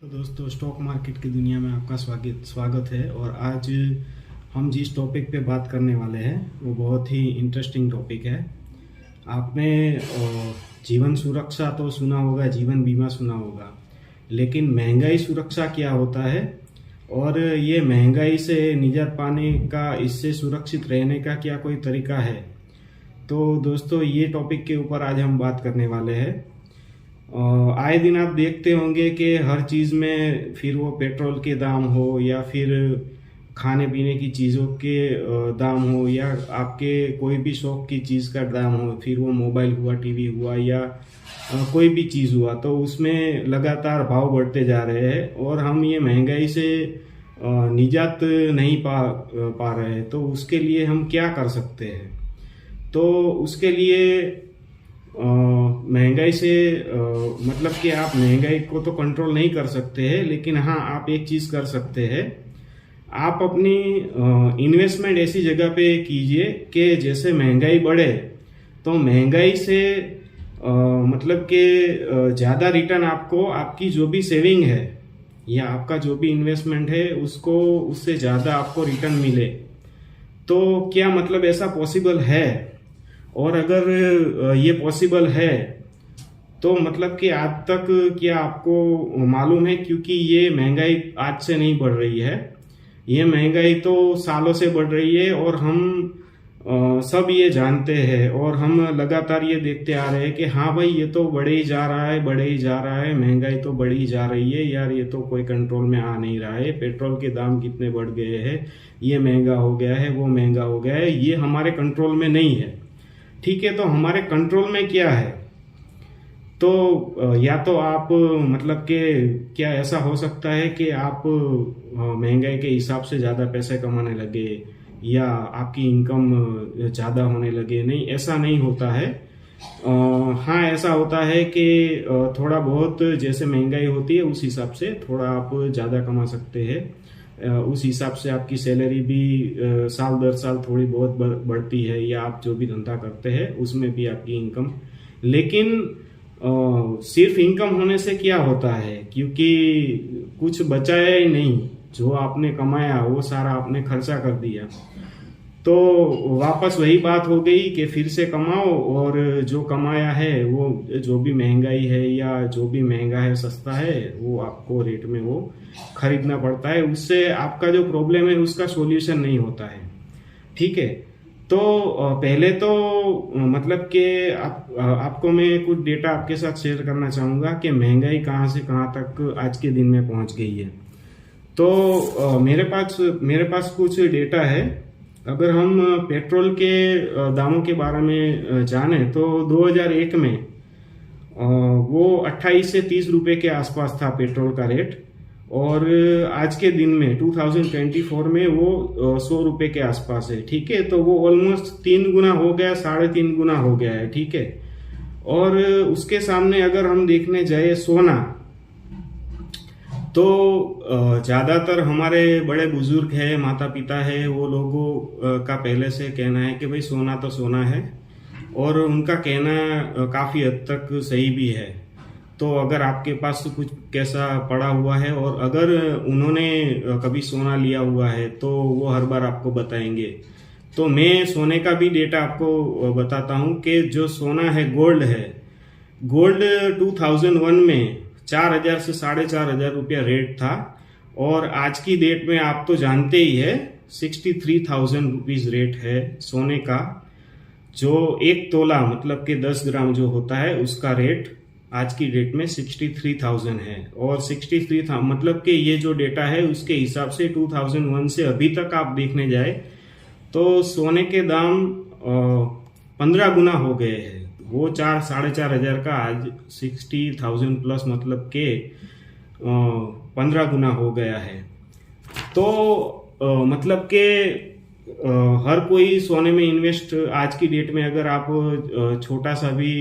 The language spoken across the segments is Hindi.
तो दोस्तों, स्टॉक मार्केट की दुनिया में आपका स्वागत है। और आज हम जिस टॉपिक पे बात करने वाले हैं वो बहुत ही इंटरेस्टिंग टॉपिक है। आपने जीवन सुरक्षा तो सुना होगा, जीवन बीमा सुना होगा, लेकिन महंगाई सुरक्षा क्या होता है और ये महंगाई से निजात पाने का, इससे सुरक्षित रहने का क्या कोई तरीका है। तो दोस्तों, ये टॉपिक के ऊपर आज हम बात करने वाले हैं। आए दिन आप देखते होंगे कि हर चीज़ में, फिर वो पेट्रोल के दाम हो या फिर खाने पीने की चीज़ों के दाम हो या आपके कोई भी शौक की चीज़ का दाम हो, फिर वो मोबाइल हुआ, टीवी हुआ या कोई भी चीज़ हुआ, तो उसमें लगातार भाव बढ़ते जा रहे हैं और हम ये महंगाई से निजात नहीं पा रहे हैं। तो उसके लिए हम क्या कर सकते हैं? तो उसके लिए महंगाई से मतलब कि आप महंगाई को तो कंट्रोल नहीं कर सकते हैं, लेकिन हाँ, आप एक चीज़ कर सकते हैं। आप अपनी इन्वेस्टमेंट ऐसी जगह पे कीजिए कि जैसे महंगाई बढ़े तो महंगाई से मतलब कि ज़्यादा रिटर्न आपको, आपकी जो भी सेविंग है या आपका जो भी इन्वेस्टमेंट है उसको, उससे ज़्यादा आपको रिटर्न मिले। तो क्या मतलब ऐसा पॉसिबल है? और अगर ये पॉसिबल है तो मतलब कि आज तक क्या आपको मालूम है? क्योंकि ये महंगाई आज से नहीं बढ़ रही है, ये महंगाई तो सालों से बढ़ रही है और हम सब ये जानते हैं और हम लगातार ये देखते आ रहे हैं कि हाँ भाई, ये तो बढ़े ही जा रहा है, बढ़े ही जा रहा है, महंगाई तो बढ़ी ही जा रही है यार, ये तो कोई कंट्रोल में आ नहीं रहा है। पेट्रोल के दाम कितने बढ़ गए हैं, ये महंगा हो गया है, वो महंगा हो गया है, ये हमारे कंट्रोल में नहीं है। ठीक है, तो हमारे कंट्रोल में क्या है? तो या तो आप मतलब कि क्या ऐसा हो सकता है कि आप महंगाई के हिसाब से ज़्यादा पैसे कमाने लगे या आपकी इनकम ज़्यादा होने लगे? नहीं, ऐसा नहीं होता है। हाँ, ऐसा होता है कि थोड़ा बहुत जैसे महंगाई होती है उस हिसाब से थोड़ा आप ज़्यादा कमा सकते हैं। उस हिसाब से आपकी सैलरी भी साल दर साल थोड़ी बहुत बढ़ती है, या आप जो भी धंधा करते हैं उसमें भी आपकी इनकम। लेकिन सिर्फ इनकम होने से क्या होता है? क्योंकि कुछ बचाया ही नहीं, जो आपने कमाया वो सारा आपने खर्चा कर दिया। तो वापस वही बात हो गई कि फिर से कमाओ और जो कमाया है वो, जो भी महंगाई है या जो भी महंगा है, सस्ता है, वो आपको रेट में वो खरीदना पड़ता है। उससे आपका जो प्रॉब्लम है उसका सॉल्यूशन नहीं होता है। ठीक है, तो पहले तो मतलब कि आपको मैं कुछ डेटा आपके साथ शेयर करना चाहूँगा कि महंगाई कहाँ से कहाँ तक आज के दिन में पहुँच गई है। तो मेरे पास कुछ डेटा है। अगर हम पेट्रोल के दामों के बारे में जाने तो 2001 में वो 28 से 30 रुपए के आसपास था पेट्रोल का रेट, और आज के दिन में 2024 में वो 100 रुपए के आसपास है। ठीक है, तो वो ऑलमोस्ट 3 गुना हो गया, 3.5 गुना हो गया है। ठीक है, और उसके सामने अगर हम देखने जाए सोना, तो ज़्यादातर हमारे बड़े बुजुर्ग हैं, माता पिता है, वो लोगों का पहले से कहना है कि भाई सोना तो सोना है, और उनका कहना काफ़ी हद तक सही भी है। तो अगर आपके पास कुछ कैसा पड़ा हुआ है और अगर उन्होंने कभी सोना लिया हुआ है तो वो हर बार आपको बताएंगे। तो मैं सोने का भी डेटा आपको बताता हूँ कि जो सोना है, गोल्ड है, गोल्ड 2001 में 4,000 से 4,500 रुपया रेट था, और आज की डेट में आप तो जानते ही है 63,000 रुपीज रेट है सोने का। जो 1 तोला मतलब कि 10 ग्राम जो होता है उसका रेट आज की डेट में 63,000 है। और 63,000 मतलब कि ये जो डेटा है उसके हिसाब से 2001 से अभी तक आप देखने जाए तो सोने के दाम 15 गुना हो गए हैं। वो 4-4,500 का आज 60,000 प्लस, मतलब के 15 गुना हो गया है। तो मतलब के हर कोई सोने में इन्वेस्ट, आज की डेट में अगर आप छोटा सा भी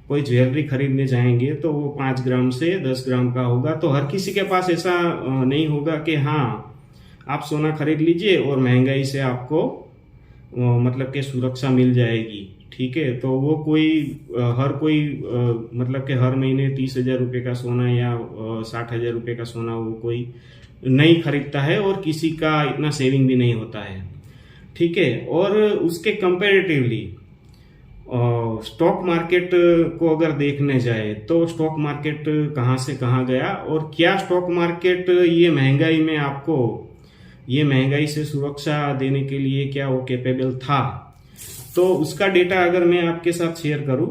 कोई ज्वेलरी खरीदने जाएंगे तो वो 5 ग्राम से 10 ग्राम का होगा। तो हर किसी के पास ऐसा नहीं होगा कि हाँ आप सोना खरीद लीजिए और महंगाई से आपको मतलब कि सुरक्षा मिल जाएगी। ठीक है, तो वो कोई हर कोई मतलब कि हर महीने 30,000 रुपये का सोना या 60,000 रुपये का सोना वो कोई नहीं खरीदता है और किसी का इतना सेविंग भी नहीं होता है। ठीक है, और उसके कंपेरेटिवली स्टॉक मार्केट को अगर देखने जाए तो स्टॉक मार्केट कहाँ से कहाँ गया, और क्या स्टॉक मार्केट ये महंगाई से सुरक्षा देने के लिए क्या वो कैपेबल था। तो उसका डेटा अगर मैं आपके साथ शेयर करूं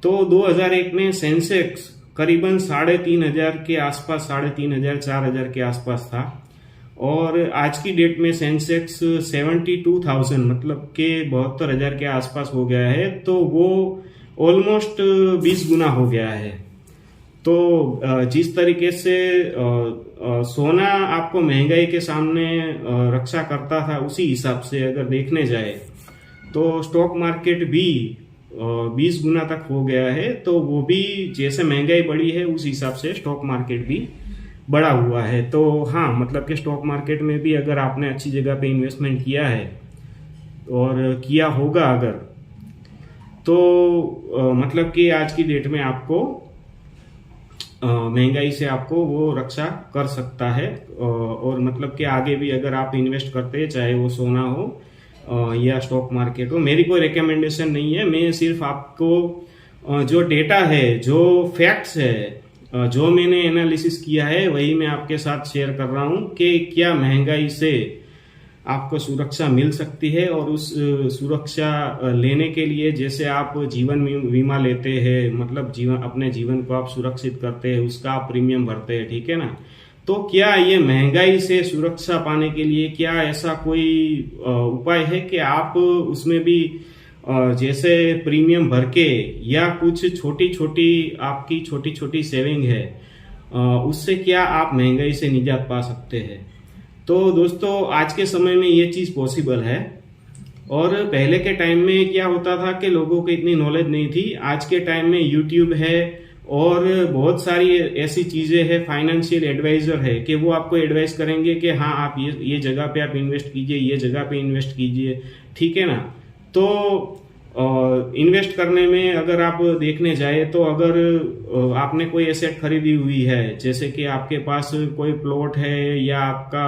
तो 2001 में सेंसेक्स करीबन 3,500 के आसपास, 3,500 4,000 के आसपास था, और आज की डेट में सेंसेक्स 72,000 मतलब के 72,000 के आसपास हो गया है। तो वो ऑलमोस्ट 20 गुना हो गया है। तो जिस तरीके से सोना आपको महंगाई के सामने रक्षा करता था, उसी हिसाब से अगर देखने जाए तो स्टॉक मार्केट भी 20 गुना तक हो गया है। तो वो भी जैसे महंगाई बढ़ी है उस हिसाब से स्टॉक मार्केट भी बढ़ा हुआ है। तो हाँ, मतलब कि स्टॉक मार्केट में भी अगर आपने अच्छी जगह पे इन्वेस्टमेंट किया है और किया होगा अगर, तो मतलब कि आज की डेट में आपको महंगाई से आपको वो रक्षा कर सकता है। और मतलब कि आगे भी अगर आप इन्वेस्ट करते हैं, चाहे वो सोना हो या स्टॉक मार्केट हो, मेरी कोई रिकमेंडेशन नहीं है, मैं सिर्फ आपको जो डेटा है, जो फैक्ट्स है, जो मैंने एनालिसिस किया है वही मैं आपके साथ शेयर कर रहा हूं कि क्या महंगाई से आपको सुरक्षा मिल सकती है। और उस सुरक्षा लेने के लिए जैसे आप जीवन बीमा लेते हैं, मतलब अपने जीवन को आप सुरक्षित करते हैं, उसका आप प्रीमियम भरते हैं, ठीक है ना। तो क्या ये महंगाई से सुरक्षा पाने के लिए क्या ऐसा कोई उपाय है कि आप उसमें भी जैसे प्रीमियम भर के या कुछ आपकी छोटी छोटी सेविंग है, उससे क्या आप महंगाई से निजात पा सकते हैं। तो दोस्तों, आज के समय में ये चीज पॉसिबल है, और पहले के टाइम में क्या होता था कि लोगों को इतनी नॉलेज नहीं थी। आज के टाइम में यूट्यूब है और बहुत सारी ऐसी चीजें हैं, फाइनेंशियल एडवाइजर है कि वो आपको एडवाइस करेंगे कि हाँ आप ये जगह पे आप इन्वेस्ट कीजिए, ये जगह पे इन्वेस्ट कीजिए, ठीक है ना। तो इन्वेस्ट करने में अगर आप देखने जाए तो अगर आपने कोई एसेट खरीदी हुई है, जैसे कि आपके पास कोई प्लॉट है या आपका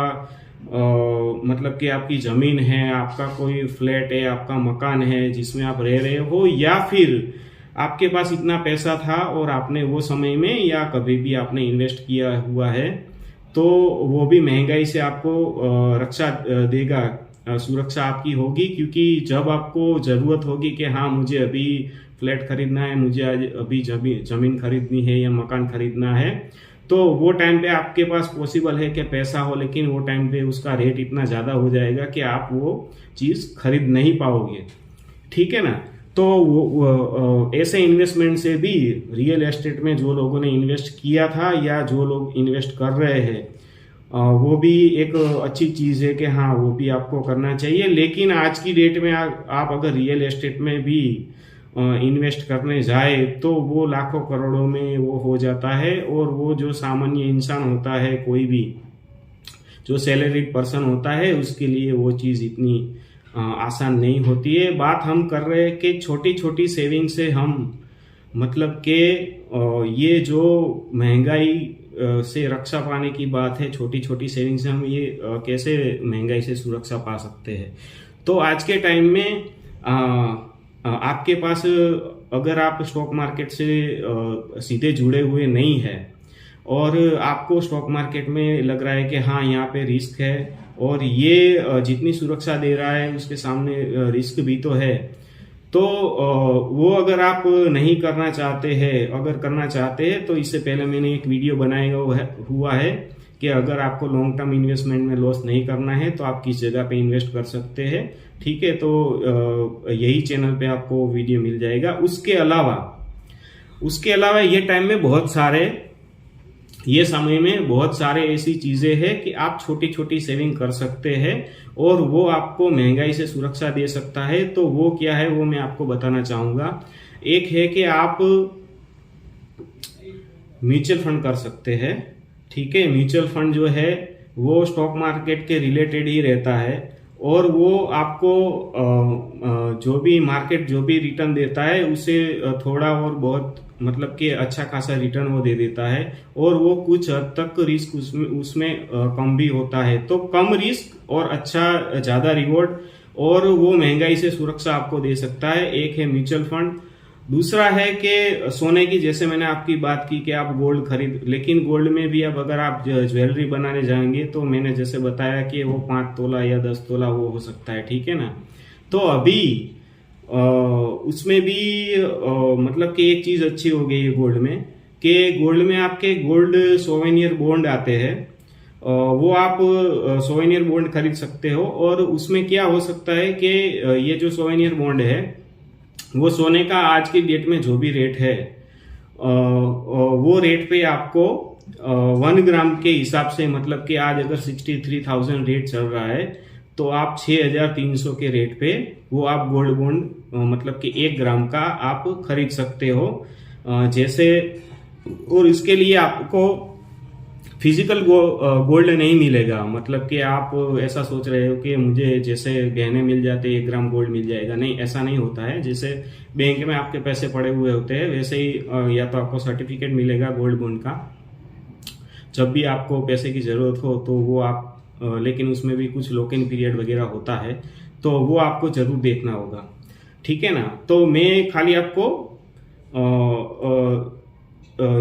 मतलब कि आपकी जमीन है, आपका कोई फ्लैट है, आपका मकान है जिसमें आप रह रहे हो, या फिर आपके पास इतना पैसा था और आपने वो समय में या कभी भी आपने इन्वेस्ट किया हुआ है, तो वो भी महंगाई से आपको रक्षा देगा, सुरक्षा आपकी होगी। क्योंकि जब आपको जरूरत होगी कि हाँ मुझे अभी फ्लैट खरीदना है, मुझे अभी जमीन खरीदनी है या मकान खरीदना है, तो वो टाइम पे आपके पास पॉसिबल है कि पैसा हो, लेकिन वो टाइम पे उसका रेट इतना ज्यादा हो जाएगा कि आप वो चीज खरीद नहीं पाओगे, ठीक है ना। तो वो ऐसे इन्वेस्टमेंट से भी रियल एस्टेट में जो लोगों ने इन्वेस्ट किया था या जो लोग इन्वेस्ट कर रहे हैं, वो भी एक अच्छी चीज है कि हाँ वो भी आपको करना चाहिए। लेकिन आज की डेट में आप अगर रियल एस्टेट में भी इन्वेस्ट करने जाए तो वो लाखों करोड़ों में वो हो जाता है, और वो जो सामान्य इंसान होता है, कोई भी जो सैलरीड पर्सन होता है, उसके लिए वो चीज इतनी आसान नहीं होती है। बात हम कर रहे हैं कि छोटी छोटी सेविंग से हम मतलब कि ये जो महंगाई से रक्षा पाने की बात है, छोटी छोटी सेविंग से हम ये कैसे महंगाई से सुरक्षा पा सकते हैं। तो आज के टाइम में आपके पास अगर आप स्टॉक मार्केट से सीधे जुड़े हुए नहीं है और आपको स्टॉक मार्केट में लग रहा है कि हाँ यहाँ पे रिस्क है और ये जितनी सुरक्षा दे रहा है उसके सामने रिस्क भी तो है, तो वो अगर आप नहीं करना चाहते हैं, अगर करना चाहते हैं तो इससे पहले मैंने एक वीडियो बनाया हुआ है कि अगर आपको लॉन्ग टर्म इन्वेस्टमेंट में लॉस नहीं करना है तो आप किस जगह पे इन्वेस्ट कर सकते हैं, ठीक है। तो यही चैनल पे आपको वीडियो मिल जाएगा। उसके अलावा ये समय में बहुत सारे ऐसी चीजें हैं कि आप छोटी छोटी सेविंग कर सकते हैं और वो आपको महंगाई से सुरक्षा दे सकता है। तो वो क्या है वो मैं आपको बताना चाहूंगा। एक है कि आप म्यूचुअल फंड कर सकते हैं, ठीक है। म्यूचुअल फंड जो है वो स्टॉक मार्केट के रिलेटेड ही रहता है और वो आपको जो भी मार्केट जो भी रिटर्न देता है उसे थोड़ा और बहुत मतलब कि अच्छा खासा रिटर्न वो दे देता है, और वो कुछ हद तक रिस्क उसमें उसमें कम भी होता है। तो कम रिस्क और अच्छा ज्यादा रिवॉर्ड, और वो महंगाई से सुरक्षा आपको दे सकता है। एक है म्यूचुअल फंड, दूसरा है कि सोने की, जैसे मैंने आपकी बात की कि आप गोल्ड खरीद, लेकिन गोल्ड में भी अब अगर आप ज्वेलरी बनाने जाएंगे तो मैंने जैसे बताया कि वो 5 तोला या 10 तोला वो हो सकता है, ठीक है ना। तो अभी उसमें भी मतलब कि एक चीज अच्छी हो गई है गोल्ड में, कि गोल्ड में आपके गोल्ड सोवेनियर बॉन्ड आते हैं। वो आप सोवेनियर बॉन्ड खरीद सकते हो, और उसमें क्या हो सकता है कि ये जो सोवेनियर बॉन्ड है वो सोने का आज की डेट में जो भी रेट है वो रेट पे आपको 1 ग्राम के हिसाब से, मतलब कि आज अगर 63,000 रेट चल रहा है तो आप 6,300 के रेट पे वो आप गोल्ड बॉन्ड मतलब कि 1 ग्राम का आप खरीद सकते हो। जैसे, और इसके लिए आपको फिजिकल गोल्ड नहीं मिलेगा। मतलब कि आप ऐसा सोच रहे हो कि मुझे जैसे गहने मिल जाते 1 ग्राम गोल्ड मिल जाएगा, नहीं, ऐसा नहीं होता है। जैसे बैंक में आपके पैसे पड़े हुए होते हैं वैसे ही या तो आपको सर्टिफिकेट मिलेगा गोल्ड बॉन्ड का, जब भी आपको पैसे की जरूरत हो तो वो आप लेकिन उसमें भी कुछ लॉक इन पीरियड वगैरह होता है, तो वो आपको जरूर देखना होगा, ठीक है ना। तो मैं खाली आपको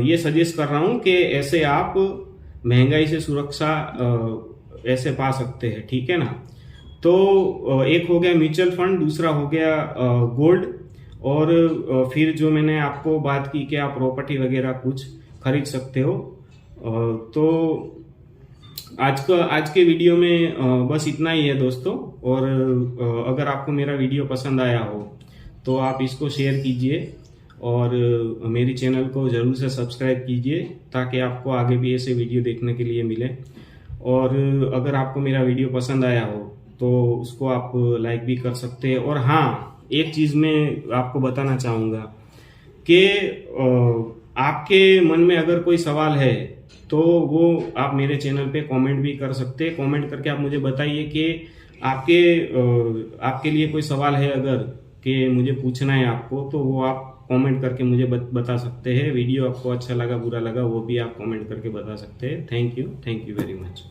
ये सजेस्ट कर रहा हूं कि ऐसे आप महंगाई से सुरक्षा ऐसे पा सकते हैं, ठीक है ना। तो एक हो गया म्यूचुअल फंड, दूसरा हो गया गोल्ड, और फिर जो मैंने आपको बात की कि आप प्रॉपर्टी वगैरह कुछ खरीद सकते हो। तो आज के वीडियो में बस इतना ही है दोस्तों। और अगर आपको मेरा वीडियो पसंद आया हो तो आप इसको शेयर कीजिए, और मेरी चैनल को जरूर से सब्सक्राइब कीजिए ताकि आपको आगे भी ऐसे वीडियो देखने के लिए मिले। और अगर आपको मेरा वीडियो पसंद आया हो तो उसको आप लाइक भी कर सकते हैं। और हाँ, एक चीज मैं आपको बताना चाहूंगा कि आपके मन में अगर कोई सवाल है तो वो आप मेरे चैनल पे कमेंट भी कर सकते हैं। कमेंट करके आप मुझे बताइए कि आपके लिए कोई सवाल है अगर कि मुझे पूछना है आपको, तो वो आप कमेंट करके मुझे बता सकते हैं। वीडियो आपको अच्छा लगा बुरा लगा वो भी आप कमेंट करके बता सकते हैं। Thank you very much.